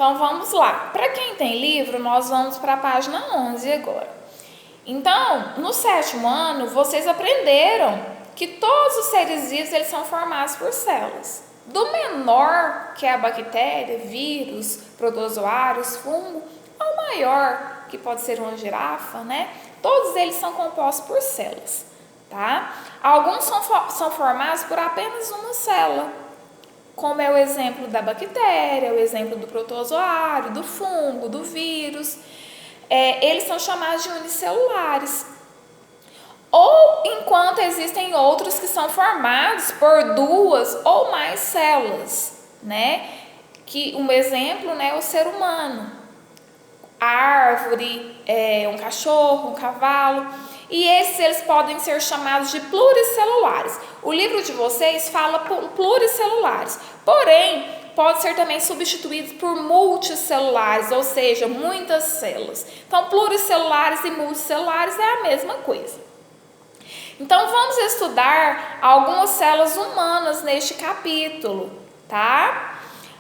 Então vamos lá. Para quem tem livro, nós vamos para a página 11 agora. Então, no 7º ano, vocês aprenderam que todos os seres vivos eles são formados por células. Do menor, que é a bactéria, vírus, protozoários, fungo, ao maior, que pode ser uma girafa, né? Todos eles são compostos por células, tá? Alguns são formados por apenas uma célula, como é o exemplo da bactéria, o exemplo do protozoário, do fungo, do vírus. Eles são chamados de unicelulares. Ou enquanto existem outros que são formados por 2 ou mais células, né? Que um exemplo, né, é o ser humano, a árvore, um cachorro, um cavalo. E esses eles podem ser chamados de pluricelulares. O livro de vocês fala pluricelulares, porém pode ser também substituído por multicelulares, ou seja, muitas células. Então, pluricelulares e multicelulares é a mesma coisa. Então, vamos estudar algumas células humanas neste capítulo, tá?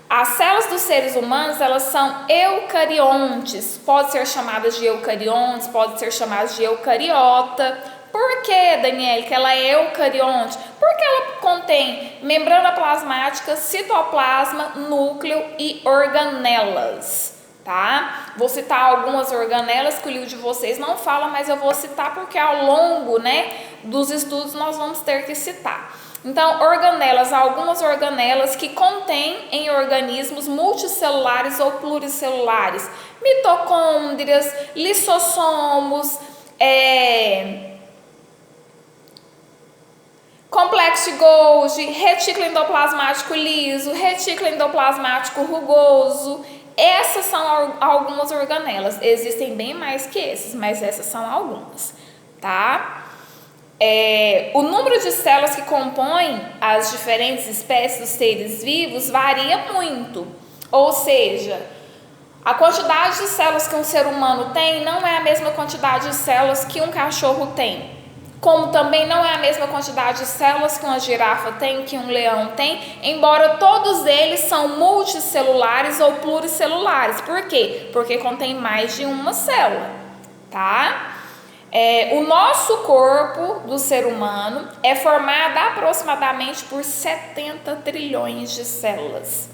As células dos seres humanos, elas são eucariontes. Pode ser chamadas de eucariontes, pode ser chamadas de eucariota. Por que, Daniele, que ela é eucarionte? Porque ela contém membrana plasmática, citoplasma, núcleo e organelas. Tá? Vou citar algumas organelas que o livro de vocês não fala, mas eu vou citar porque ao longo, né, dos estudos nós vamos ter que citar. Então, organelas, algumas organelas que contêm em organismos multicelulares ou pluricelulares, mitocôndrias, lissossomos, complexo de Golgi, retículo endoplasmático liso, retículo endoplasmático rugoso. Essas são algumas organelas. Existem bem mais que esses, mas essas são algumas, tá? O número de células que compõem as diferentes espécies dos seres vivos varia muito. Ou seja, a quantidade de células que um ser humano tem não é a mesma quantidade de células que um cachorro tem. Como também não é a mesma quantidade de células que uma girafa tem, que um leão tem, embora todos eles são multicelulares ou pluricelulares. Por quê? Porque contém mais de uma célula, tá? O nosso corpo do ser humano é formado aproximadamente por 70 trilhões de células.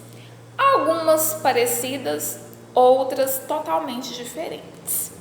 Algumas parecidas, outras totalmente diferentes.